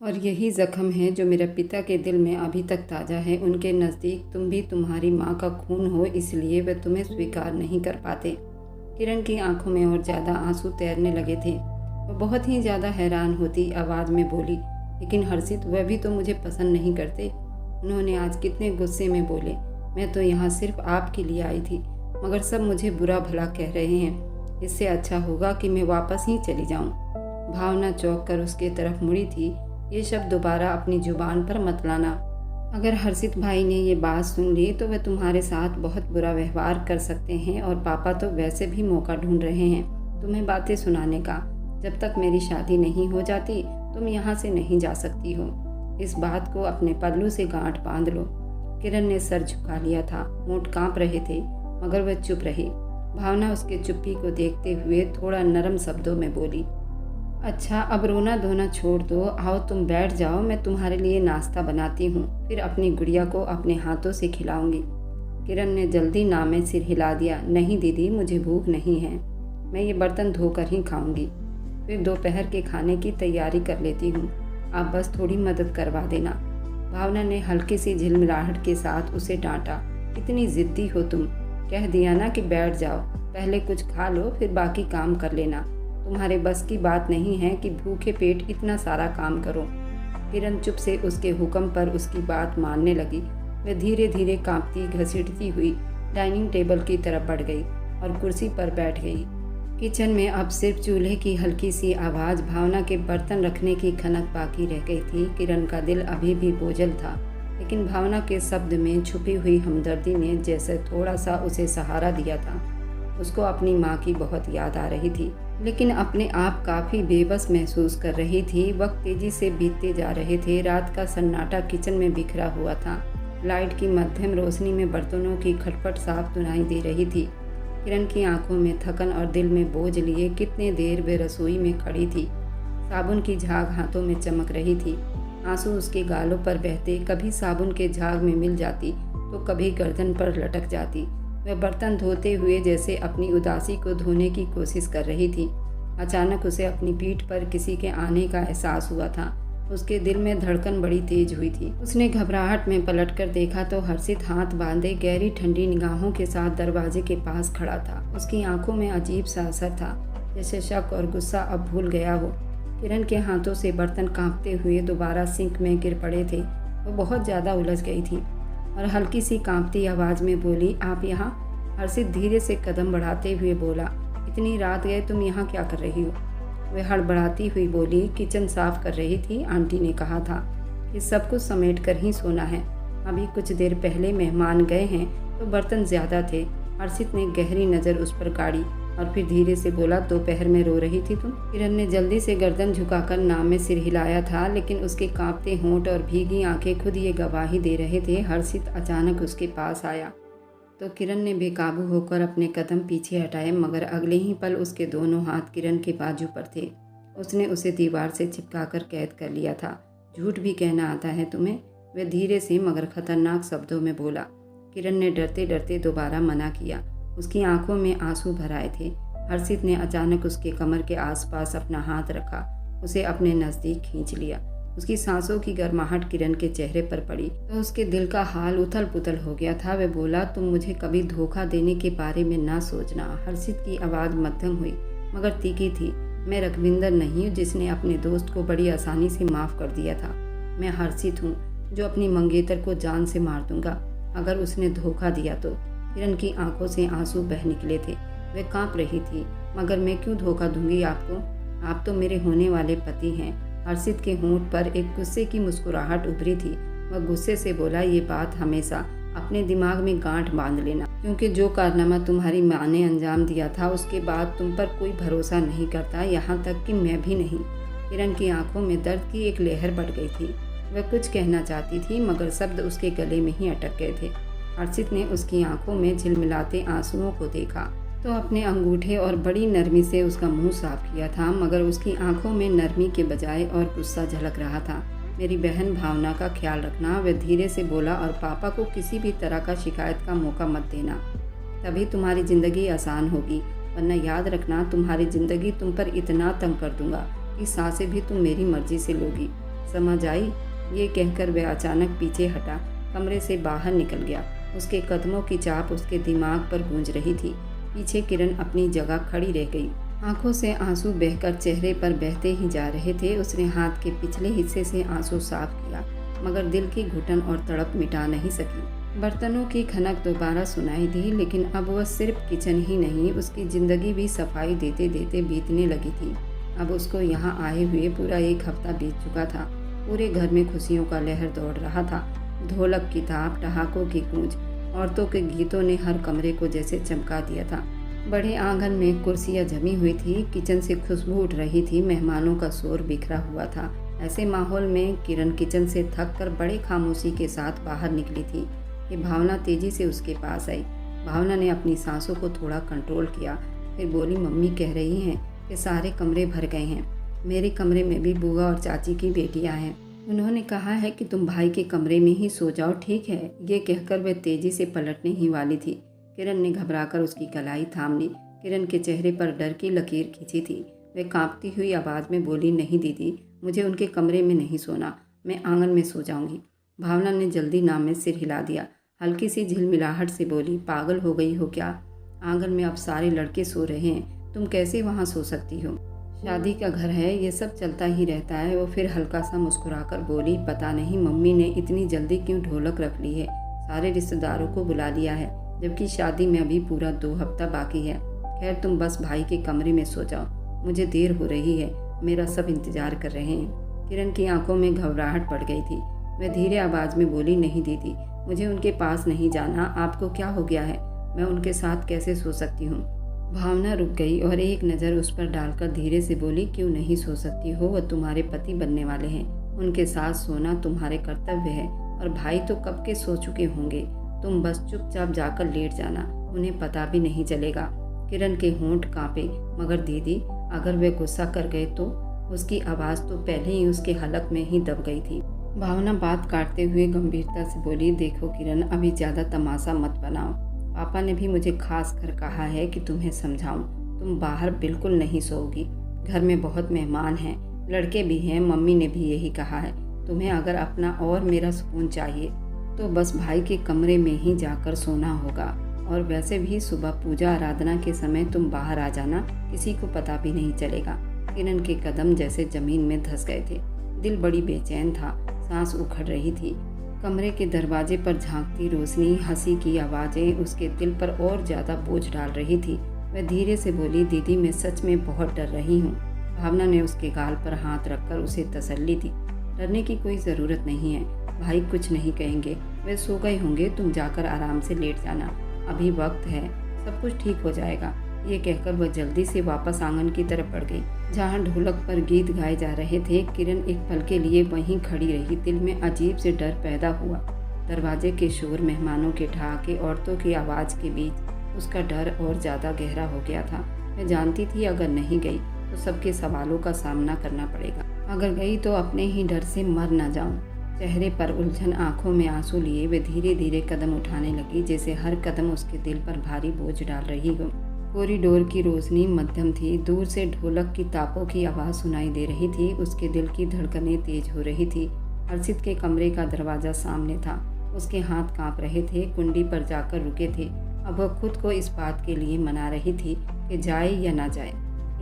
और यही ज़ख्म है जो मेरे पिता के दिल में अभी तक ताज़ा है। उनके नज़दीक तुम भी तुम्हारी माँ का खून हो, इसलिए वे तुम्हें स्वीकार नहीं कर पाते। किरण की आंखों में और ज़्यादा आंसू तैरने लगे थे। वह बहुत ही ज़्यादा हैरान होती आवाज़ में बोली, लेकिन हर्षित, वह भी तो मुझे पसंद नहीं करते। उन्होंने आज कितने गुस्से में बोले। मैं तो यहाँ सिर्फ आपके लिए आई थी, मगर सब मुझे बुरा भला कह रहे हैं। इससे अच्छा होगा कि मैं वापस ही चली जाऊँ। भावना चौंक कर उसके तरफ मुड़ी थी। ये शब्द दोबारा अपनी जुबान पर मत लाना। अगर हर्षित भाई ने ये बात सुन ली तो वे तुम्हारे साथ बहुत बुरा व्यवहार कर सकते हैं, और पापा तो वैसे भी मौका ढूंढ रहे हैं तुम्हें बातें सुनाने का। जब तक मेरी शादी नहीं हो जाती तुम यहाँ से नहीं जा सकती हो। इस बात को अपने पल्लू से गांठ बांध लो। किरण ने सर झुका लिया था। होंठ कांप रहे थे, मगर वह चुप रही। भावना उसके चुप्पी को देखते हुए थोड़ा नरम शब्दों में बोली, अच्छा, अब रोना धोना छोड़ दो। आओ तुम बैठ जाओ, मैं तुम्हारे लिए नाश्ता बनाती हूँ, फिर अपनी गुड़िया को अपने हाथों से खिलाऊंगी। किरण ने जल्दी ना में सिर हिला दिया। नहीं दीदी, मुझे भूख नहीं है, मैं ये बर्तन धोकर ही खाऊंगी, फिर दोपहर के खाने की तैयारी कर लेती हूँ। आप बस थोड़ी मदद करवा देना। भावना ने हल्की सी झिलमिलाहट के साथ उसे डांटा। कितनी जिद्दी हो तुम। कह दिया ना कि बैठ जाओ, पहले कुछ खा लो फिर बाकी काम कर लेना। तुम्हारे बस की बात नहीं है कि भूखे पेट इतना सारा काम करो। किरण चुप से उसके हुक्म पर उसकी बात मानने लगी। वह धीरे धीरे कांपती घसीटती हुई डाइनिंग टेबल की तरफ बढ़ गई और कुर्सी पर बैठ गई। किचन में अब सिर्फ चूल्हे की हल्की सी आवाज़, भावना के बर्तन रखने की खनक बाकी रह गई थी। किरण का दिल अभी भी बोझल था, लेकिन भावना के शब्द में छुपी हुई हमदर्दी ने जैसे थोड़ा सा उसे सहारा दिया था। उसको अपनी माँ की बहुत याद आ रही थी, लेकिन अपने आप काफ़ी बेबस महसूस कर रही थी। वक्त तेजी से बीतते जा रहे थे। रात का सन्नाटा किचन में बिखरा हुआ था। लाइट की मध्यम रोशनी में बर्तनों की खटपट साफ सुनाई दे रही थी। किरण की आंखों में थकन और दिल में बोझ लिए कितने देर वे रसोई में खड़ी थी। साबुन की झाग हाथों में चमक रही थी। आंसू उसके गालों पर बहते, कभी साबुन के झाग में मिल जाती तो कभी गर्दन पर लटक जाती। वह बर्तन धोते हुए जैसे अपनी उदासी को धोने की कोशिश कर रही थी। अचानक उसे अपनी पीठ पर किसी के आने का एहसास हुआ था। उसके दिल में धड़कन बड़ी तेज हुई थी। उसने घबराहट में पलटकर देखा तो हर्षित हाथ बांधे गहरी ठंडी निगाहों के साथ दरवाजे के पास खड़ा था। उसकी आंखों में अजीब सा असर था, जैसे शक और गुस्सा अब भूल गया हो। किरण के हाथों से बर्तन कांपते हुए दोबारा सिंक में गिर पड़े थे। वो बहुत ज़्यादा उलझ गई थी और हल्की सी कांपती आवाज़ में बोली, आप यहाँ? हर्षित धीरे से कदम बढ़ाते हुए बोला, इतनी रात गए तुम यहाँ क्या कर रही हो? वह हड़बड़ाती हुई बोली, किचन साफ कर रही थी। आंटी ने कहा था कि सब कुछ समेट कर ही सोना है। अभी कुछ देर पहले मेहमान गए हैं तो बर्तन ज़्यादा थे। हर्षित ने गहरी नज़र उस पर गाड़ी और फिर धीरे से बोला, दोपहर में रो रही थी तुम? किरण ने जल्दी से गर्दन झुकाकर नाम में सिर हिलाया था, लेकिन उसके कांपते होंठ और भीगी आंखें खुद ये गवाही दे रहे थे। हर्षित अचानक उसके पास आया तो किरण ने बेकाबू होकर अपने कदम पीछे हटाए, मगर अगले ही पल उसके दोनों हाथ किरण के बाजू पर थे। उसने उसे दीवार से चिपकाकर कैद कर लिया था। झूठ भी कहना आता है तुम्हें? वह धीरे से मगर खतरनाक शब्दों में बोला। किरण ने डरते डरते दोबारा मना किया। उसकी आंखों में आंसू भर आए थे। हर्षित ने अचानक उसके कमर के आसपास अपना हाथ रखा, उसे अपने नज़दीक खींच लिया। उसकी सांसों की गर्माहट किरण के चेहरे पर पड़ी तो उसके दिल का हाल उथल पुथल हो गया था। वह बोला, तुम मुझे कभी धोखा देने के बारे में ना सोचना। हर्षित की आवाज़ मध्यम हुई मगर तीखी थी। मैं रघविंदर नहीं हूँ जिसने अपने दोस्त को बड़ी आसानी से माफ़ कर दिया था। मैं हर्षित हूँ जो अपनी मंगेतर को जान से मार दूंगा अगर उसने धोखा दिया तो। किरण की आंखों से आंसू बह निकले थे। वह कांप रही थी। मगर मैं क्यों धोखा दूंगी आपको? आप तो मेरे होने वाले पति हैं। हर्षित के होंठ पर एक गुस्से की मुस्कुराहट उभरी थी। वह गुस्से से बोला, ये बात हमेशा अपने दिमाग में गांठ बांध लेना, क्योंकि जो कारनामा तुम्हारी माँ ने अंजाम दिया था उसके बाद तुम पर कोई भरोसा नहीं करता, यहाँ तक कि मैं भी नहीं। किरण की आंखों में दर्द की एक लहर बढ़ गई थी। वह कुछ कहना चाहती थी मगर शब्द उसके गले में ही अटक गए थे। हर्षित ने उसकी आंखों में झिलमिलाते आंसुओं को देखा तो अपने अंगूठे और बड़ी नरमी से उसका मुंह साफ किया था, मगर उसकी आंखों में नरमी के बजाय और गुस्सा झलक रहा था। मेरी बहन भावना का ख्याल रखना, वह धीरे से बोला, और पापा को किसी भी तरह का शिकायत का मौका मत देना, तभी तुम्हारी ज़िंदगी आसान होगी, वरना याद रखना तुम्हारी ज़िंदगी तुम पर इतना तंग कर दूंगा कि सांसें भी तुम मेरी मर्जी से लोगी। समझ आई? ये कहकर वह अचानक पीछे हटा, कमरे से बाहर निकल गया। उसके कदमों की चाप उसके दिमाग पर गूंज रही थी। पीछे किरण अपनी जगह खड़ी रह गई। आंखों से आंसू बहकर चेहरे पर बहते ही जा रहे थे। उसने हाथ के पिछले हिस्से से आंसू साफ किया, मगर दिल की घुटन और तड़प मिटा नहीं सकी। बर्तनों की खनक दोबारा सुनाई दी, लेकिन अब वह सिर्फ किचन ही नहीं, उसकी ज़िंदगी भी सफाई देते देते बीतने लगी थी। अब उसको यहाँ आए हुए पूरा 1 हफ्ता बीत चुका था। पूरे घर में खुशियों का लहर दौड़ रहा था। ढोलक की थाप, ठहाकों की गूंज, औरतों के गीतों ने हर कमरे को जैसे चमका दिया था। बड़े आंगन में कुर्सियां जमी हुई थी, किचन से खुशबू उठ रही थी, मेहमानों का शोर बिखरा हुआ था। ऐसे माहौल में किरण किचन से थक कर बड़े खामोशी के साथ बाहर निकली थी कि भावना तेजी से उसके पास आई। भावना ने अपनी सांसों को थोड़ा कंट्रोल किया, फिर बोली, मम्मी कह रही हैं कि सारे कमरे भर गए हैं। मेरे कमरे में भी बुआ और चाची की बेटियां हैं। उन्होंने कहा है कि तुम भाई के कमरे में ही सो जाओ, ठीक है? ये कहकर वह तेजी से पलटने ही वाली थी। किरण ने घबराकर उसकी कलाई थाम ली। किरण के चेहरे पर डर की लकीर खींची थी। वह कांपती हुई आवाज़ में बोली, नहीं दीदी, मुझे उनके कमरे में नहीं सोना, मैं आंगन में सो जाऊंगी। भावना ने जल्दी नाम में सिर हिला दिया। हल्की सी झिलमिलाहट से बोली, पागल हो गई हो क्या? आंगन में अब सारे लड़के सो रहे हैं, तुम कैसे वहाँ सो सकती हो? शादी का घर है, ये सब चलता ही रहता है। वो फिर हल्का सा मुस्कुराकर बोली, पता नहीं मम्मी ने इतनी जल्दी क्यों ढोलक रख ली है। सारे रिश्तेदारों को बुला लिया है, जबकि शादी में अभी पूरा 2 हफ्ता बाकी है। खैर तुम बस भाई के कमरे में सो जाओ, मुझे देर हो रही है, मेरा सब इंतजार कर रहे हैं। किरण की आंखों में घबराहट पड़ गई थी। वह धीरे आवाज़ में बोली, नहीं दीदी, मुझे उनके पास नहीं जाना। आपको क्या हो गया है? मैं उनके साथ कैसे सो सकती हूँ? भावना रुक गई और एक नज़र उस पर डालकर धीरे से बोली, क्यों नहीं सो सकती हो? वह तुम्हारे पति बनने वाले हैं, उनके साथ सोना तुम्हारे कर्तव्य है। और भाई तो कब के सो चुके होंगे, तुम बस चुपचाप जाकर लेट जाना, उन्हें पता भी नहीं चलेगा। किरण के होंठ कांपे, मगर दीदी, अगर वे गुस्सा कर गए तो? उसकी आवाज़ तो पहले ही उसके हलक में ही दब गई थी। भावना बात काटते हुए गंभीरता से बोली, देखो किरण, अभी ज़्यादा तमाशा मत बनाओ। पापा ने भी मुझे खास कर कहा है कि तुम्हें समझाऊं। तुम बाहर बिल्कुल नहीं सोओगी, घर में बहुत मेहमान हैं, लड़के भी हैं, मम्मी ने भी यही कहा है। तुम्हें अगर अपना और मेरा सुकून चाहिए तो बस भाई के कमरे में ही जाकर सोना होगा। और वैसे भी सुबह पूजा आराधना के समय तुम बाहर आ जाना, किसी को पता भी नहीं चलेगा। किरण के कदम जैसे जमीन में धंस गए थे। दिल बड़ी बेचैन था, सांस उखड़ रही थी। कमरे के दरवाजे पर झांकती रोशनी, हंसी की आवाज़ें उसके दिल पर और ज़्यादा बोझ डाल रही थी। वह धीरे से बोली, दीदी, मैं सच में बहुत डर रही हूँ। भावना ने उसके गाल पर हाथ रखकर उसे तसल्ली दी। डरने की कोई ज़रूरत नहीं है, भाई कुछ नहीं कहेंगे, वे सो गए होंगे, तुम जाकर आराम से लेट जाना, अभी वक्त है, सब कुछ ठीक हो जाएगा। ये कहकर वह जल्दी से वापस आंगन की तरफ बढ़ गई, जहाँ ढोलक पर गीत गाए जा रहे थे। किरण एक पल के लिए वहीं खड़ी रही। दिल में अजीब से डर पैदा हुआ। दरवाजे के शोर, मेहमानों के ठहाके, औरतों की आवाज़ के बीच उसका डर और ज़्यादा गहरा हो गया था। वह जानती थी अगर नहीं गई तो सबके सवालों का सामना करना पड़ेगा। अगर गई तो अपने ही डर से मर न जाऊं। चेहरे पर उलझन, आंखों में आंसू लिए वे धीरे धीरे कदम उठाने लगी, जैसे हर कदम उसके दिल पर भारी बोझ डाल रही हो। कॉरिडोर की रोशनी मध्यम थी। दूर से ढोलक की तापों की आवाज़ सुनाई दे रही थी। उसके दिल की धड़कनें तेज हो रही थी। हर्षित के कमरे का दरवाज़ा सामने था। उसके हाथ कांप रहे थे, कुंडी पर जाकर रुके थे। अब वह खुद को इस बात के लिए मना रही थी कि जाए या ना जाए।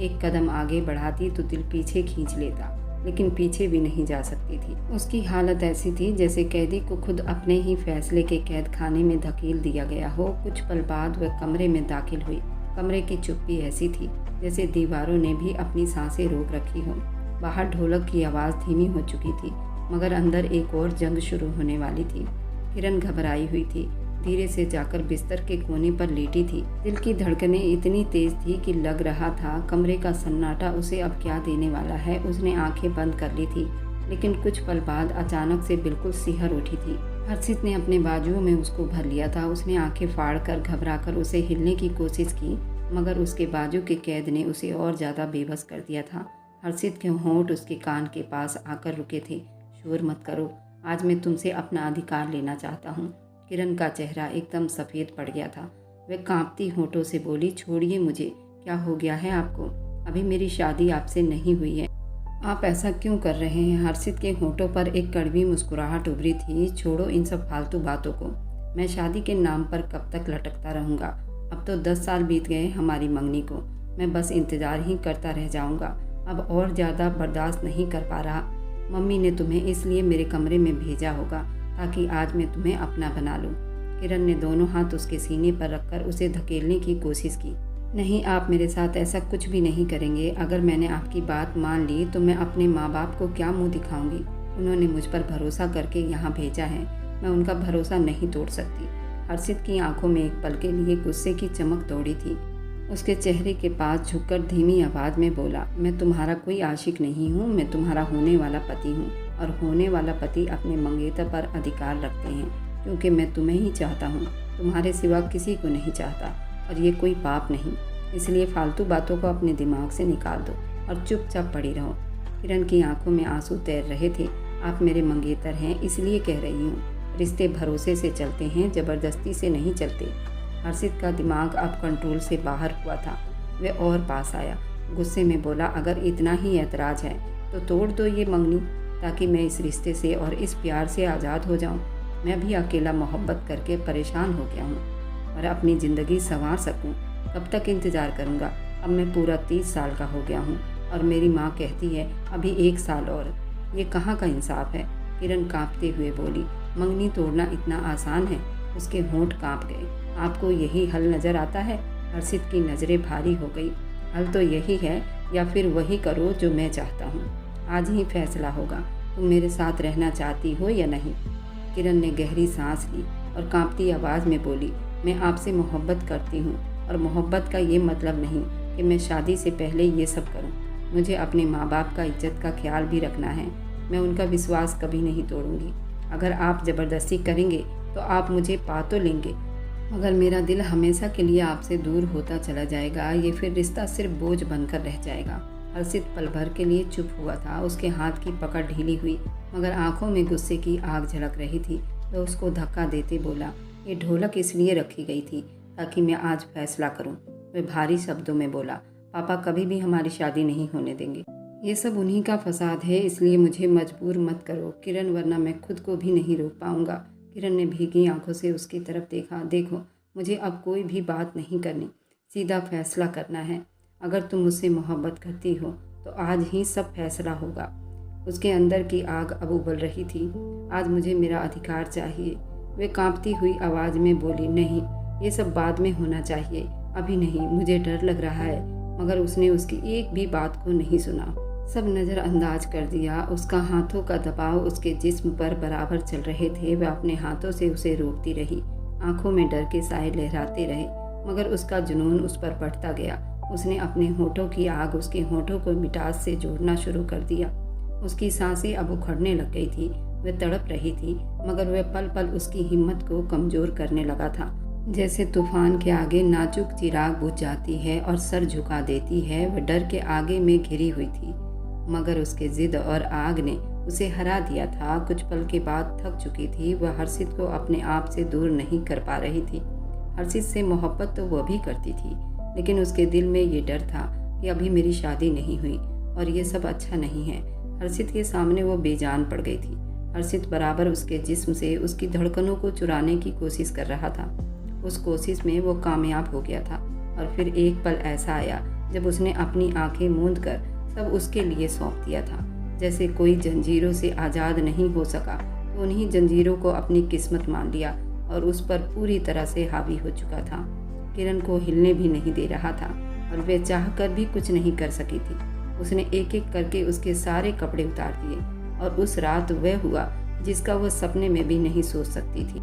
एक कदम आगे बढ़ाती तो दिल पीछे खींच लेता, लेकिन पीछे भी नहीं जा सकती थी। उसकी हालत ऐसी थी जैसे कैदी को खुद अपने ही फैसले के कैद खाने में धकेल दिया गया हो। कुछ पल बाद वह कमरे में दाखिल हुई। कमरे की चुप्पी ऐसी थी जैसे दीवारों ने भी अपनी सांसें रोक रखी हो। बाहर ढोलक की आवाज़ धीमी हो चुकी थी, मगर अंदर एक और जंग शुरू होने वाली थी। किरण घबराई हुई थी, धीरे से जाकर बिस्तर के कोने पर लेटी थी। दिल की धड़कनें इतनी तेज थी कि लग रहा था कमरे का सन्नाटा उसे अब क्या देने वाला है। उसने आंखें बंद कर ली थी, लेकिन कुछ पल बाद अचानक से बिल्कुल सिहर उठी थी। हर्षित ने अपने बाजुओं में उसको भर लिया था। उसने आंखें फाड़कर घबराकर उसे हिलने की कोशिश की, मगर उसके बाजू के कैद ने उसे और ज़्यादा बेबस कर दिया था। हर्षित के होंठ उसके कान के पास आकर रुके थे। शोर मत करो, आज मैं तुमसे अपना अधिकार लेना चाहता हूँ। किरण का चेहरा एकदम सफ़ेद पड़ गया था। वह कांपती होठों से बोली, छोड़िए मुझे, क्या हो गया है आपको? अभी मेरी शादी आपसे नहीं हुई है आप ऐसा क्यों कर रहे हैं? हर्षित के होठों पर एक कड़वी मुस्कुराहट उभरी थी। छोड़ो इन सब फालतू बातों को। मैं शादी के नाम पर कब तक लटकता रहूँगा? अब तो 10 साल बीत गए हमारी मंगनी को। मैं बस इंतज़ार ही करता रह जाऊँगा। अब और ज़्यादा बर्दाश्त नहीं कर पा रहा। मम्मी ने तुम्हें इसलिए मेरे कमरे में भेजा होगा ताकि आज मैं तुम्हें अपना बना लूँ। किरण ने दोनों हाथ उसके सीने पर रखकर उसे धकेलने की कोशिश की। नहीं, आप मेरे साथ ऐसा कुछ भी नहीं करेंगे। अगर मैंने आपकी बात मान ली तो मैं अपने माँ बाप को क्या मुंह दिखाऊंगी? उन्होंने मुझ पर भरोसा करके यहाँ भेजा है। मैं उनका भरोसा नहीं तोड़ सकती। हर्षित की आंखों में एक पल के लिए गुस्से की चमक दौड़ी थी। उसके चेहरे के पास झुककर धीमी आवाज़ में बोला, मैं तुम्हारा कोई आशिक नहीं हूँ। मैं तुम्हारा होने वाला पति हूँ और होने वाला पति अपने मंगेतर पर अधिकार रखते हैं, क्योंकि मैं तुम्हें ही चाहता हूँ। तुम्हारे सिवा किसी को नहीं चाहता और ये कोई पाप नहीं। इसलिए फालतू बातों को अपने दिमाग से निकाल दो और चुपचाप पड़ी रहो। किरण की आंखों में आंसू तैर रहे थे। आप मेरे मंगेतर हैं इसलिए कह रही हूँ। रिश्ते भरोसे से चलते हैं, ज़बरदस्ती से नहीं चलते। हर्षित का दिमाग अब कंट्रोल से बाहर हुआ था। वह और पास आया, गुस्से में बोला, अगर इतना ही ऐतराज़ है तो तोड़ दो ये मंगनी, ताकि मैं इस रिश्ते से और इस प्यार से आज़ाद हो जाऊँ। मैं भी अकेला मोहब्बत करके परेशान हो गया हूँ और अपनी ज़िंदगी संवार सकूँ। कब तक इंतज़ार करूँगा? अब मैं पूरा 30 साल का हो गया हूँ और मेरी माँ कहती है अभी 1 साल और। ये कहाँ का इंसाफ है? किरण कांपते हुए बोली, मंगनी तोड़ना इतना आसान है? उसके होंठ कांप गए। आपको यही हल नज़र आता है? हर्षित की नज़रें भारी हो गई। हल तो यही है, या फिर वही करो जो मैं चाहता हूँ। आज ही फैसला होगा। तुम मेरे साथ रहना चाहती हो या नहीं? किरण ने गहरी सांस ली और कांपती आवाज़ में बोली, मैं आपसे मोहब्बत करती हूँ और मोहब्बत का ये मतलब नहीं कि मैं शादी से पहले ये सब करूँ। मुझे अपने माँ बाप का इज्जत का ख्याल भी रखना है। मैं उनका विश्वास कभी नहीं तोड़ूंगी। अगर आप ज़बरदस्ती करेंगे तो आप मुझे पा तो लेंगे, मगर मेरा दिल हमेशा के लिए आपसे दूर होता चला जाएगा। ये फिर रिश्ता सिर्फ बोझ बनकर रह जाएगा। हर्षित पल भर के लिए चुप हुआ था। उसके हाथ की पकड़ ढीली हुई, मगर आंखों में गुस्से की आग झलक रही थी। वह उसको धक्का देते बोला, ये ढोलक इसलिए रखी गई थी ताकि मैं आज फैसला करूं। वह भारी शब्दों में बोला, पापा कभी भी हमारी शादी नहीं होने देंगे। ये सब उन्हीं का फसाद है, इसलिए मुझे मजबूर मत करो किरण, वरना मैं खुद को भी नहीं रोक पाऊंगा। किरण ने भीगी आंखों से उसकी तरफ देखा। देखो, मुझे अब कोई भी बात नहीं करनी, सीधा फैसला करना है। अगर तुम मुझसे मोहब्बत करती हो तो आज ही सब फैसला होगा। उसके अंदर की आग अब उबल रही थी। आज मुझे मेरा अधिकार चाहिए। वे कांपती हुई आवाज़ में बोली, नहीं, ये सब बाद में होना चाहिए, अभी नहीं। मुझे डर लग रहा है। मगर उसने उसकी एक भी बात को नहीं सुना, सब नज़रअंदाज कर दिया। उसका हाथों का दबाव उसके जिस्म पर बराबर चल रहे थे। वह अपने हाथों से उसे रोकती रही, आंखों में डर के साए लहराते रहे, मगर उसका जुनून उस पर बढ़ता गया। उसने अपने होठों की आग उसके होठों को मिठास से जोड़ना शुरू कर दिया। उसकी सांसें अब उखड़ने लग गई थी। वह तड़प रही थी, मगर वह पल पल उसकी हिम्मत को कमज़ोर करने लगा था। जैसे तूफान के आगे नाजुक चिराग बुझ जाती है और सर झुका देती है, वह डर के आगे में घिरी हुई थी। मगर उसके जिद और आग ने उसे हरा दिया था। कुछ पल के बाद थक चुकी थी। वह हर्षित को अपने आप से दूर नहीं कर पा रही थी। हर्षित से मोहब्बत तो वह भी करती थी, लेकिन उसके दिल में ये डर था कि अभी मेरी शादी नहीं हुई और ये सब अच्छा नहीं है। हर्षित के सामने वो बेजान पड़ गई थी। हर्षित बराबर उसके जिस्म से उसकी धड़कनों को चुराने की कोशिश कर रहा था। उस कोशिश में वो कामयाब हो गया था। और फिर एक पल ऐसा आया जब उसने अपनी आंखें मूंद कर सब उसके लिए सौंप दिया था। जैसे कोई जंजीरों से आज़ाद नहीं हो सका तो उन्हीं जंजीरों को अपनी किस्मत मान लिया और उस पर पूरी तरह से हावी हो चुका था। किरण को हिलने भी नहीं दे रहा था और वह चाहकर भी कुछ नहीं कर सकी थी। उसने एक एक करके उसके सारे कपड़े उतार दिए और उस रात वह हुआ जिसका वह सपने में भी नहीं सोच सकती थी।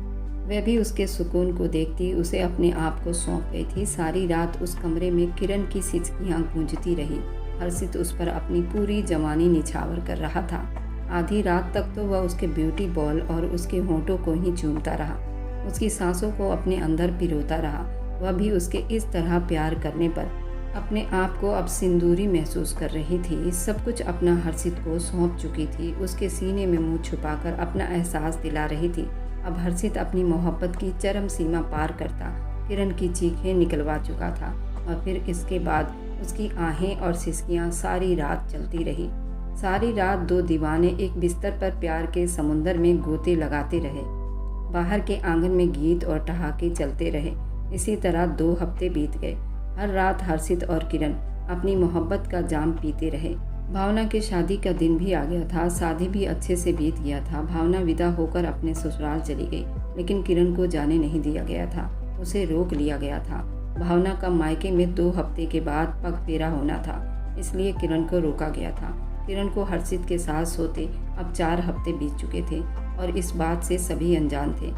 वह भी उसके सुकून को देखती उसे अपने आप को सौंप गई थी। सारी रात उस कमरे में किरण की सिसकियां गूंजती रही। हर्षित उस पर अपनी पूरी जवानी निछावर कर रहा था। आधी रात तक तो वह उसके ब्यूटी बॉल और उसके होंठों को ही चूमता रहा, उसकी सांसों को अपने अंदर पिरोता रहा। वह भी उसके इस तरह प्यार करने पर अपने आप को अब सिंदूरी महसूस कर रही थी। सब कुछ अपना हर्षित को सौंप चुकी थी। उसके सीने में मुंह छुपाकर अपना एहसास दिला रही थी। अब हर्षित अपनी मोहब्बत की चरम सीमा पार करता किरण की चीखें निकलवा चुका था और फिर इसके बाद उसकी आहें और सिसकियां सारी रात चलती रही। सारी रात दो दीवाने एक बिस्तर पर प्यार के समुंदर में गोते लगाते रहे। बाहर के आंगन में गीत और ठहाके चलते रहे। इसी तरह 2 हफ्ते बीत गए। हर रात हर्षित और किरण अपनी मोहब्बत का जाम पीते रहे। भावना के शादी का दिन भी आ गया था। शादी भी अच्छे से बीत गया था। भावना विदा होकर अपने ससुराल चली गई, लेकिन किरण को जाने नहीं दिया गया था। उसे रोक लिया गया था। भावना का मायके में 2 हफ्ते के बाद पग फेरा होना था, इसलिए किरण को रोका गया था। किरण को हर्षित के साथ सोते अब 4 हफ्ते बीत चुके थे और इस बात से सभी अनजान थे।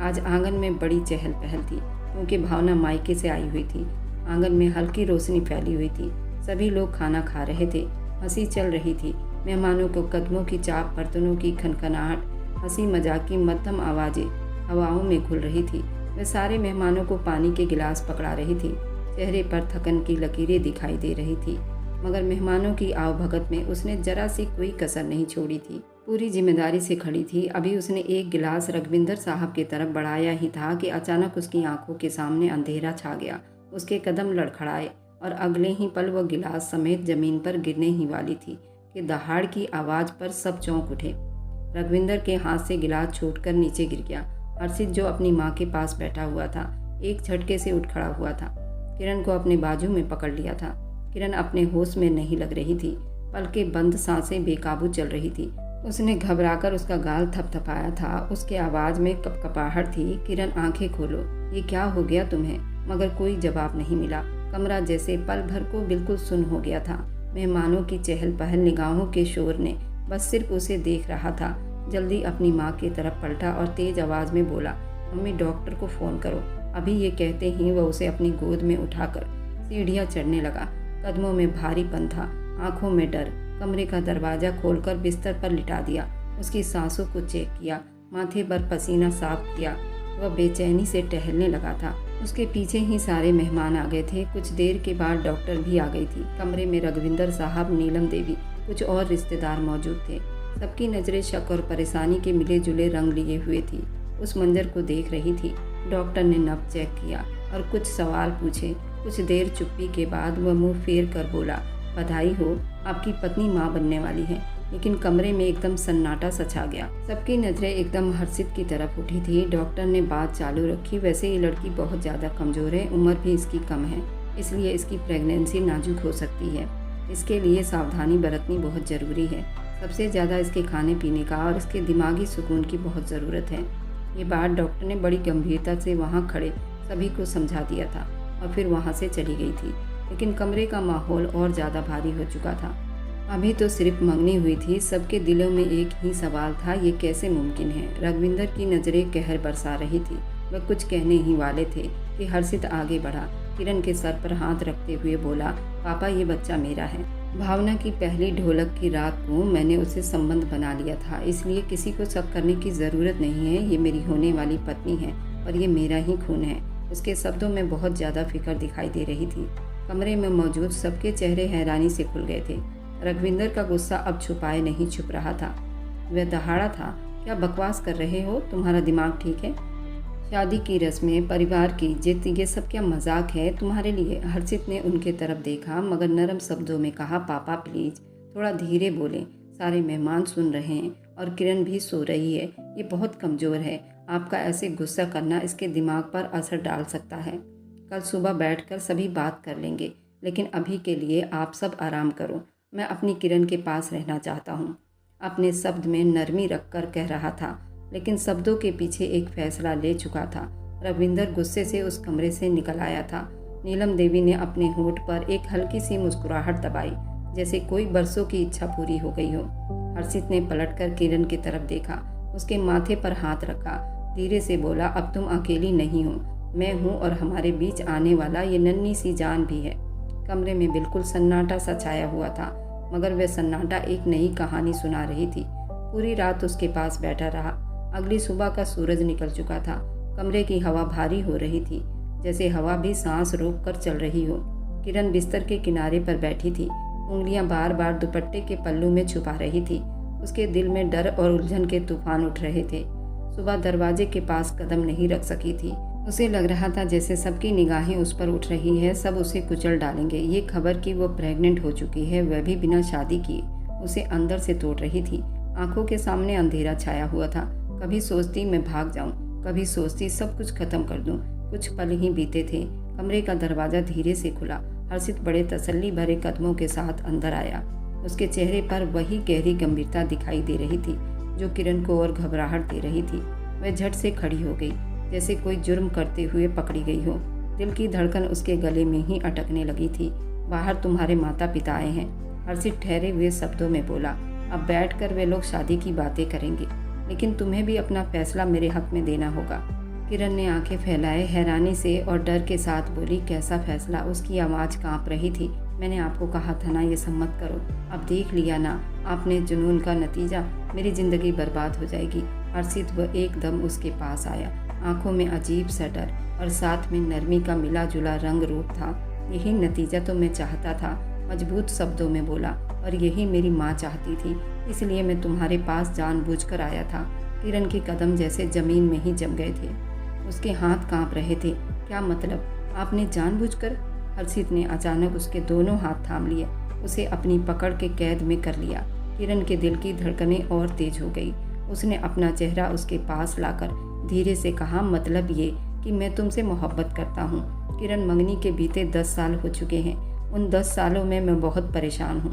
आज आंगन में बड़ी चहल पहल थी, क्योंकि भावना मायके से आई हुई थी। आंगन में हल्की रोशनी फैली हुई थी। सभी लोग खाना खा रहे थे। हंसी चल रही थी। मेहमानों को कदमों की चाप, बर्तनों की खनखनाहट, हंसी मजाक की मध्यम आवाज़ें हवाओं में घुल रही थी। वह सारे मेहमानों को पानी के गिलास पकड़ा रही थी। चेहरे पर थकन की लकीरें दिखाई दे रही थी, मगर मेहमानों की आवभगत में उसने जरा सी कोई कसर नहीं छोड़ी थी। पूरी जिम्मेदारी से खड़ी थी। अभी उसने एक गिलास रघविंदर साहब की तरफ बढ़ाया ही था कि अचानक उसकी आंखों के सामने अंधेरा छा गया। उसके कदम लड़खड़ाए और अगले ही पल वह गिलास समेत जमीन पर गिरने ही वाली थी कि दहाड़ की आवाज़ पर सब चौंक उठे। रघविंदर के हाथ से गिलास छूटकर नीचे गिर गया। हर्षित, जो अपनी माँ के पास बैठा हुआ था, एक झटके से उठ खड़ा हुआ था। किरण को अपने बाजू में पकड़ लिया था। किरण अपने होश में नहीं लग रही थी। पलकें बंद, सांसें बेकाबू चल रही थी। उसने घबराकर उसका गाल थपथपाया था। उसके आवाज़ में कपकपाहट थी। किरण, आंखें खोलो, ये क्या हो गया तुम्हें? मगर कोई जवाब नहीं मिला। कमरा जैसे पल भर को बिल्कुल सुन हो गया था। मेहमानों की चहल पहल, निगाहों के शोर ने बस सिर्फ उसे देख रहा था। जल्दी अपनी माँ की तरफ पलटा और तेज आवाज़ में बोला, मम्मी, डॉक्टर को फ़ोन करो। अभी ये कहते ही वह उसे अपनी गोद में उठाकर सीढ़ियाँ चढ़ने लगा। कदमों में भारीपन था, आंखों में डर। कमरे का दरवाज़ा खोलकर बिस्तर पर लिटा दिया। उसकी सांसों को चेक किया, माथे पर पसीना साफ किया। वह बेचैनी से टहलने लगा था। उसके पीछे ही सारे मेहमान आ गए थे। कुछ देर के बाद डॉक्टर भी आ गई थी। कमरे में रघविंदर साहब, नीलम देवी, कुछ और रिश्तेदार मौजूद थे। सबकी नज़रें शक और परेशानी के मिले जुले रंग लिए हुए थी। उस मंजर को देख रही थी। डॉक्टर ने नब्ज चेक किया और कुछ सवाल पूछे। कुछ देर चुप्पी के बाद वह मुंह फेर कर बोला, बधाई हो, आपकी पत्नी माँ बनने वाली है। लेकिन कमरे में एकदम सन्नाटा सा छा गया। सबकी नज़रें एकदम हर्षित की तरफ उठी थी। डॉक्टर ने बात चालू रखी, वैसे ये लड़की बहुत ज़्यादा कमज़ोर है, उम्र भी इसकी कम है, इसलिए इसकी प्रेगनेंसी नाजुक हो सकती है। इसके लिए सावधानी बरतनी बहुत ज़रूरी है। सबसे ज़्यादा इसके खाने पीने का और इसके दिमागी सुकून की बहुत ज़रूरत है। ये बात डॉक्टर ने बड़ी गंभीरता से वहाँ खड़े सभी को समझा दिया था और फिर वहाँ से चली गई थी। लेकिन कमरे का माहौल और ज़्यादा भारी हो चुका था। अभी तो सिर्फ मंगनी हुई थी। सबके दिलों में एक ही सवाल था, ये कैसे मुमकिन है? रघविंदर की नज़रें कहर बरसा रही थी। वह कुछ कहने ही वाले थे कि हर्षित आगे बढ़ा। किरण के सर पर हाथ रखते हुए बोला, पापा, ये बच्चा मेरा है। भावना की पहली ढोलक की रात को मैंने उससे संबंध बना लिया था, इसलिए किसी को शक करने की ज़रूरत नहीं है। ये मेरी होने वाली पत्नी है और ये मेरा ही खून है। उसके शब्दों में बहुत ज़्यादा फिक्र दिखाई दे रही थी। कमरे में मौजूद सबके चेहरे हैरानी से खुल गए थे। रघविंदर का गुस्सा अब छुपाए नहीं छुप रहा था। वह दहाड़ा था, क्या बकवास कर रहे हो? तुम्हारा दिमाग ठीक है? शादी की रस्में, परिवार की जिद, ये सब क्या मजाक है तुम्हारे लिए? हर्षित ने उनके तरफ देखा मगर नरम शब्दों में कहा, पापा प्लीज़ थोड़ा धीरे बोलें, सारे मेहमान सुन रहे हैं और किरण भी सो रही है। ये बहुत कमज़ोर है। आपका ऐसे गुस्सा करना इसके दिमाग पर असर डाल सकता है। कल सुबह बैठकर सभी बात कर लेंगे, लेकिन अभी के लिए आप सब आराम करो। मैं अपनी किरण के पास रहना चाहता हूँ। अपने शब्द में नरमी रखकर कह रहा था, लेकिन शब्दों के पीछे एक फैसला ले चुका था। रविंदर गुस्से से उस कमरे से निकल आया था। नीलम देवी ने अपने होंठ पर एक हल्की सी मुस्कुराहट दबाई, जैसे कोई बरसों की इच्छा पूरी हो गई हो। हर्षित ने पलटकर किरण की तरफ देखा, उसके माथे पर हाथ रखा, धीरे से बोला, अब तुम अकेली नहीं हो, मैं हूँ और हमारे बीच आने वाला ये नन्ही सी जान भी है। कमरे में बिल्कुल सन्नाटा सा छाया हुआ था, मगर वह सन्नाटा एक नई कहानी सुना रही थी। पूरी रात उसके पास बैठा रहा। अगली सुबह का सूरज निकल चुका था। कमरे की हवा भारी हो रही थी, जैसे हवा भी सांस रोक कर चल रही हो। किरण बिस्तर के किनारे पर बैठी थी, उंगलियां बार बार दुपट्टे के पल्लू में छुपा रही थी। उसके दिल में डर और उलझन के तूफान उठ रहे थे। सुबह दरवाजे के पास कदम नहीं रख सकी थी। उसे लग रहा था जैसे सबकी निगाहें उस पर उठ रही है, सब उसे कुचल डालेंगे। ये खबर कि वो प्रेग्नेंट हो चुकी है, वह भी बिना शादी किए। उसे अंदर से तोड़ रही थी। आंखों के सामने अंधेरा छाया हुआ था। कभी सोचती मैं भाग जाऊं, कभी सोचती सब कुछ खत्म कर दूं। कुछ पल ही बीते थे। कमरे का दरवाज़ा धीरे से खुला। हर्षित बड़े तसल्ली भरे कदमों के साथ अंदर आया। उसके चेहरे पर वही गहरी गंभीरता दिखाई दे रही थी जो किरण को और घबराहट दे रही थी। वह झट से खड़ी हो गई, जैसे कोई जुर्म करते हुए पकड़ी गई हो। दिल की धड़कन उसके गले में ही अटकने लगी थी। बाहर तुम्हारे माता पिता आए हैं, हर्षित ठहरे हुए शब्दों में बोला। अब बैठकर वे लोग शादी की बातें करेंगे, लेकिन तुम्हें भी अपना फैसला मेरे हक में देना होगा। किरण ने आंखें फैलाए, हैरानी से और डर के साथ बोली, कैसा फैसला? उसकी आवाज़ कांप रही थी। मैंने आपको कहा था ना ये सब मत करो। अब देख लिया ना आपने जुनून का नतीजा। मेरी ज़िंदगी बर्बाद हो जाएगी। हर्षित वह एकदम उसके पास आया। आंखों में अजीब सा डर और साथ में नरमी का मिला जुला रंग रूप था। यही नतीजा तो मैं चाहता था, मजबूत शब्दों में बोला, और यही मेरी माँ चाहती थी। इसलिए मैं तुम्हारे पास जानबूझकर आया था। किरण के कदम जैसे ज़मीन में ही जम गए थे। उसके हाथ कांप रहे थे। क्या मतलब? आपने जानबूझकर? हर्षित ने अचानक उसके दोनों हाथ थाम लिए, उसे अपनी पकड़ के कैद में कर लिया। किरण के दिल की धड़कनें और तेज हो गई। उसने अपना चेहरा उसके पास लाकर धीरे से कहा, मतलब ये कि मैं तुमसे मोहब्बत करता हूँ। किरण, मंगनी के बीते 10 साल हो चुके हैं। उन 10 सालों में मैं बहुत परेशान हूँ।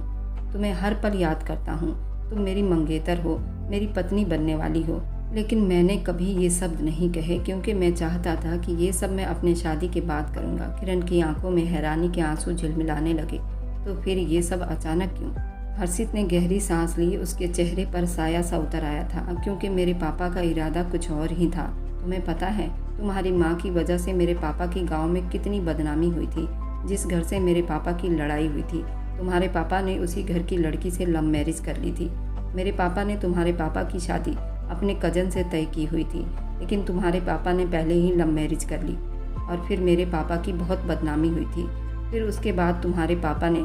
तुम्हें हर पल याद करता हूँ। तुम मेरी मंगेतर हो, मेरी पत्नी बनने वाली हो। लेकिन मैंने कभी ये शब्द नहीं कहे, क्योंकि मैं चाहता था कि ये सब मैं अपने शादी के बाद करूँगा। किरण की आंखों में हैरानी के आंसू झिलमिलाने लगे। तो फिर ये सब अचानक क्यों? हर्षित ने गहरी सांस ली। उसके चेहरे पर साया सा उतर आया था। क्योंकि मेरे पापा का इरादा कुछ और ही था। तुम्हें पता है, तुम्हारी माँ की वजह से मेरे पापा की गाँव में कितनी बदनामी हुई थी। जिस घर से मेरे पापा की लड़ाई हुई थी, तुम्हारे पापा ने उसी घर की लड़की से लव मैरिज कर ली थी। मेरे पापा ने तुम्हारे पापा की शादी अपने कज़न से तय की हुई थी, लेकिन तुम्हारे पापा ने पहले ही लव मैरिज कर ली और फिर मेरे पापा की बहुत बदनामी हुई थी। फिर उसके बाद तुम्हारे पापा ने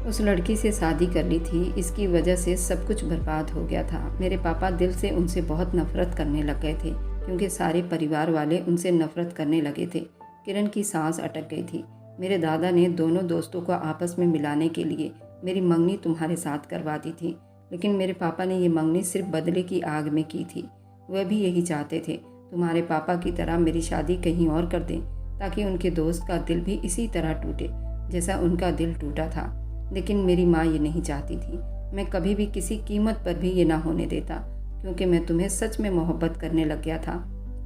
उस लड़की से शादी कर ली थी। इसकी वजह से सब कुछ बर्बाद हो गया था। मेरे पापा दिल से उनसे बहुत नफरत करने लग गए थे, क्योंकि सारे परिवार वाले उनसे नफरत करने लगे थे। किरण की सांस अटक गई थी। मेरे दादा ने दोनों दोस्तों को आपस में मिलाने के लिए मेरी मंगनी तुम्हारे साथ करवा दी थी, लेकिन मेरे पापा ने ये मंगनी सिर्फ बदले की आग में की थी। वह भी यही चाहते थे, तुम्हारे पापा की तरह मेरी शादी कहीं और कर दें, ताकि उनके दोस्त का दिल भी इसी तरह टूटे जैसा उनका दिल टूटा था। लेकिन मेरी माँ ये नहीं चाहती थी। मैं कभी भी किसी कीमत पर भी ये ना होने देता, क्योंकि मैं तुम्हें सच में मोहब्बत करने लग गया था।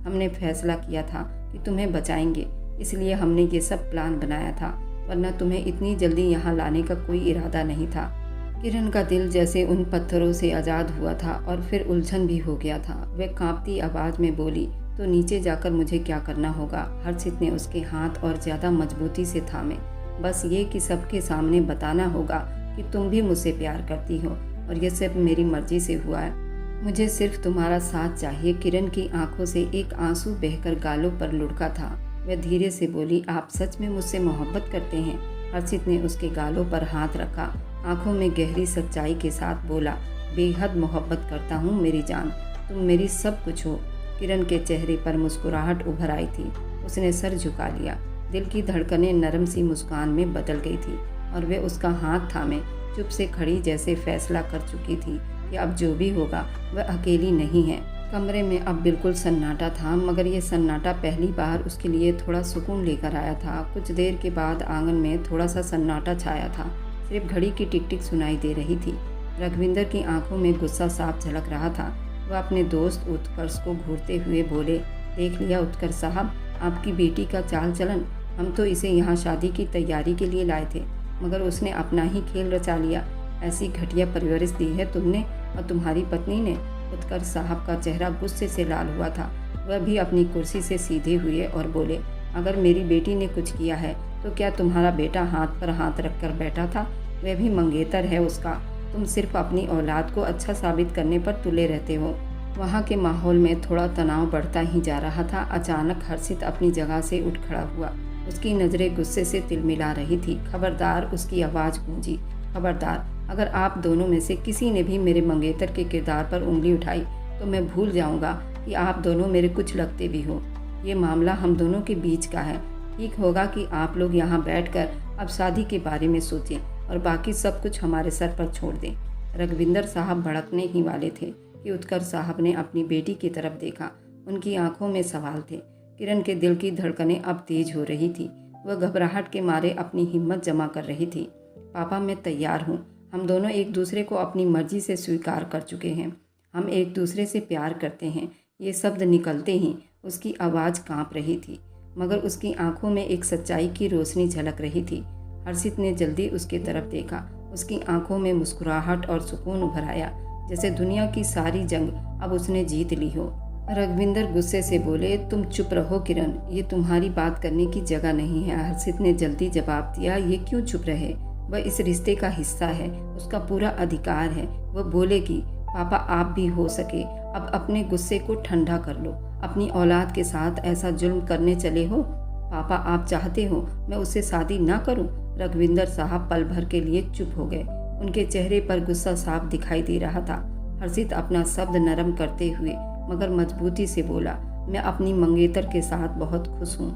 हमने फैसला किया था कि तुम्हें बचाएंगे, इसलिए हमने ये सब प्लान बनाया था, वरना तुम्हें इतनी जल्दी यहाँ लाने का कोई इरादा नहीं था। किरण का दिल जैसे उन पत्थरों से आज़ाद हुआ था और फिर उलझन भी हो गया था। वह कांपती आवाज़ में बोली, तो नीचे जाकर मुझे क्या करना होगा? हर्षित ने उसके हाथ और ज़्यादा मजबूती से थामे। बस ये कि सबके सामने बताना होगा कि तुम भी मुझसे प्यार करती हो, और ये सब मेरी मर्जी से हुआ है। मुझे सिर्फ तुम्हारा साथ चाहिए। किरण की आंखों से एक आंसू बहकर गालों पर लुढ़का था। वह धीरे से बोली, आप सच में मुझसे मोहब्बत करते हैं? हर्षित ने उसके गालों पर हाथ रखा, आंखों में गहरी सच्चाई के साथ बोला, बेहद मोहब्बत करता हूँ मेरी जान, तुम मेरी सब कुछ हो। किरण के चेहरे पर मुस्कुराहट उभर आई थी। उसने सर झुका लिया। दिल की धड़कनें नरम सी मुस्कान में बदल गई थी और वे उसका हाथ थामे चुप से खड़ी, जैसे फैसला कर चुकी थी कि अब जो भी होगा वह अकेली नहीं है। कमरे में अब बिल्कुल सन्नाटा था, मगर ये सन्नाटा पहली बार उसके लिए थोड़ा सुकून लेकर आया था। कुछ देर के बाद आंगन में थोड़ा सा सन्नाटा छाया था। सिर्फ घड़ी की टिक टिक सुनाई दे रही थी। रघविंदर की आंखों में गुस्सा साफ झलक रहा था। वह अपने दोस्त उत्कर्ष को घूरते हुए बोले, देख लिया उत्कर्ष साहब, आपकी बेटी का चाल चलन। हम तो इसे यहाँ शादी की तैयारी के लिए लाए थे, मगर उसने अपना ही खेल रचा लिया। ऐसी घटिया परवरिश दी है तुमने और तुम्हारी पत्नी ने। उत्कर्ष साहब का चेहरा गुस्से से लाल हुआ था। वह भी अपनी कुर्सी से सीधे हुए और बोले, अगर मेरी बेटी ने कुछ किया है तो क्या तुम्हारा बेटा हाथ पर हाथ रखकर बैठा था? वह भी मंगेतर है उसका। तुम सिर्फ अपनी औलाद को अच्छा साबित करने पर तुले रहते हो। वहाँ के माहौल में थोड़ा तनाव बढ़ता ही जा रहा था। अचानक हर्षित अपनी जगह से उठ खड़ा हुआ। उसकी नज़रें गुस्से से तिलमिला रही थी। खबरदार, उसकी आवाज़ गूंजी, खबरदार, अगर आप दोनों में से किसी ने भी मेरे मंगेतर के किरदार पर उंगली उठाई तो मैं भूल जाऊंगा कि आप दोनों मेरे कुछ लगते भी हो। ये मामला हम दोनों के बीच का है। ठीक होगा कि आप लोग यहाँ बैठकर अब शादी के बारे में सोचें और बाकी सब कुछ हमारे सर पर छोड़ दें। रघविंदर साहब भड़कने ही वाले थे कि उत्कर्ष साहब ने अपनी बेटी की तरफ देखा। उनकी आंखों में सवाल थे। किरण के दिल की धड़कनें अब तेज हो रही थी। वह घबराहट के मारे अपनी हिम्मत जमा कर रही थी। पापा, मैं तैयार हूँ। हम दोनों एक दूसरे को अपनी मर्जी से स्वीकार कर चुके हैं। हम एक दूसरे से प्यार करते हैं। ये शब्द निकलते ही उसकी आवाज़ कांप रही थी, मगर उसकी आंखों में एक सच्चाई की रोशनी झलक रही थी। हर्षित ने जल्दी उसकी तरफ देखा। उसकी आंखों में मुस्कुराहट और सुकून उभर आया, जैसे दुनिया की सारी जंग अब उसने जीत ली हो। रघविंदर गुस्से से बोले, तुम चुप रहो किरण, ये तुम्हारी बात करने की जगह नहीं है। हर्षित ने जल्दी जवाब दिया, ये क्यों चुप रहे? वह इस रिश्ते का हिस्सा है, उसका पूरा अधिकार है। वह बोले कि पापा, आप भी हो सके अब अपने गुस्से को ठंडा कर लो। अपनी औलाद के साथ ऐसा जुल्म करने चले हो? पापा, आप चाहते हो मैं उससे शादी ना करूं? रघविंदर साहब पल भर के लिए चुप हो गए। उनके चेहरे पर गुस्सा साफ दिखाई दे रहा था। हर्षित अपना शब्द नरम करते हुए मगर मजबूती से बोला, मैं अपनी मंगेतर के साथ बहुत खुश हूँ।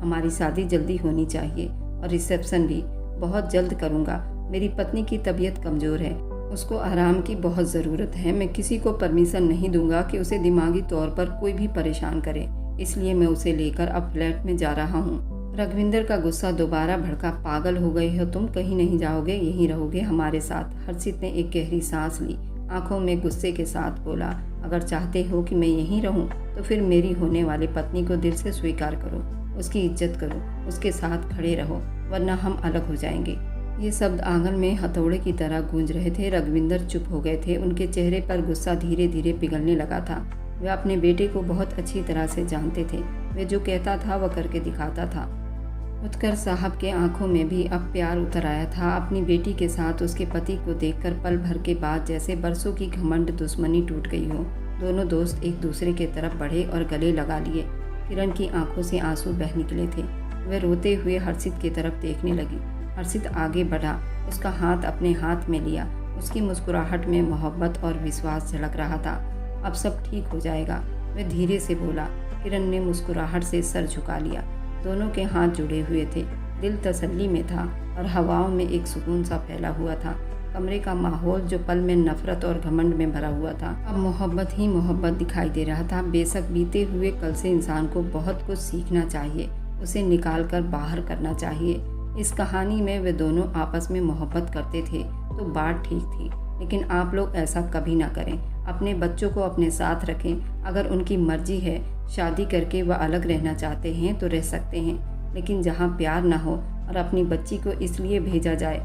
हमारी शादी जल्दी होनी चाहिए और रिसेप्शन भी बहुत जल्द करूँगा। मेरी पत्नी की तबीयत कमज़ोर है, उसको आराम की बहुत ज़रूरत है। मैं किसी को परमिशन नहीं दूंगा कि उसे दिमागी तौर पर कोई भी परेशान करे, इसलिए मैं उसे लेकर अब फ्लैट में जा रहा हूँ। रघविंदर का गुस्सा दोबारा भड़का, पागल हो गए हो तुम? कहीं नहीं जाओगे, यहीं रहोगे हमारे साथ। हर्षित ने एक गहरी सांस ली, आंखों में गुस्से के साथ बोला, अगर चाहते हो कि मैं यहीं रहूं तो फिर मेरी होने वाली पत्नी को दिल से स्वीकार करो, उसकी इज्जत करो, उसके साथ खड़े रहो, वरना हम अलग हो जाएंगे। ये शब्द आंगन में हथौड़े की तरह गूंज रहे थे। रघविंदर चुप हो गए थे। उनके चेहरे पर गुस्सा धीरे धीरे पिघलने लगा था। वे अपने बेटे को बहुत अच्छी तरह से जानते थे। वे जो कहता था वह करके दिखाता था। उत्कर्ष साहब के आंखों में भी अब प्यार उतर आया था। अपनी बेटी के साथ उसके पति को देखकर पल भर के बाद जैसे बरसों की घमंड दुश्मनी टूट गई हो। दोनों दोस्त एक दूसरे के तरफ बढ़े और गले लगा लिए। किरण की आंखों से आंसू बह निकले थे। वह रोते हुए हर्षित की तरफ देखने लगी। हर्षित आगे बढ़ा, उसका हाथ अपने हाथ में लिया। उसकी मुस्कुराहट में मोहब्बत और विश्वास झलक रहा था। अब सब ठीक हो जाएगा, वह धीरे से बोला। किरण ने मुस्कुराहट से सर झुका लिया। दोनों के हाथ जुड़े हुए थे। दिल तसल्ली में था और हवाओं में एक सुकून सा फैला हुआ था। कमरे का माहौल जो पल में नफरत और घमंड में भरा हुआ था, अब मोहब्बत ही मोहब्बत दिखाई दे रहा था। बेशक बीते हुए कल से इंसान को बहुत कुछ सीखना चाहिए, उसे निकाल कर बाहर करना चाहिए। इस कहानी में वे दोनों आपस में मोहब्बत करते थे तो बात ठीक थी, लेकिन आप लोग ऐसा कभी ना करें। अपने बच्चों को अपने साथ रखें। अगर उनकी मर्जी है शादी करके वह अलग रहना चाहते हैं तो रह सकते हैं, लेकिन जहाँ प्यार ना हो और अपनी बच्ची को इसलिए भेजा जाए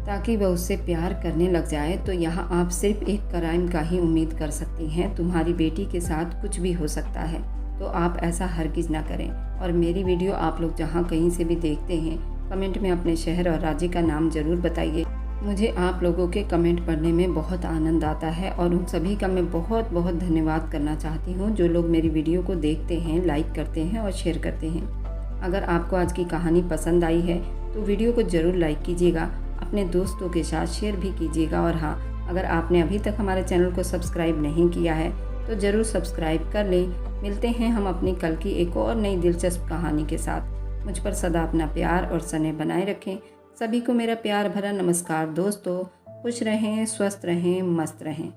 ताकि वह उससे प्यार करने लग जाए, तो यहाँ आप सिर्फ एक क्राइम का ही उम्मीद कर सकती हैं। तुम्हारी बेटी के साथ कुछ भी हो सकता है, तो आप ऐसा हरगिज ना करें। और मेरी वीडियो आप लोग जहाँ कहीं से भी देखते हैं, कमेंट में अपने शहर और राज्य का नाम ज़रूर बताइए। मुझे आप लोगों के कमेंट पढ़ने में बहुत आनंद आता है और उन सभी का मैं बहुत बहुत धन्यवाद करना चाहती हूँ जो लोग मेरी वीडियो को देखते हैं, लाइक करते हैं और शेयर करते हैं। अगर आपको आज की कहानी पसंद आई है तो वीडियो को ज़रूर लाइक कीजिएगा, अपने दोस्तों के साथ शेयर भी कीजिएगा। और हाँ, अगर आपने अभी तक हमारे चैनल को सब्सक्राइब नहीं किया है तो ज़रूर सब्सक्राइब कर लें। मिलते हैं हम अपनी कल की एक और नई दिलचस्प कहानी के साथ। मुझ पर सदा अपना प्यार और स्नेह बनाए रखें। सभी को मेरा प्यार भरा नमस्कार दोस्तों। खुश रहें, स्वस्थ रहें, मस्त रहें।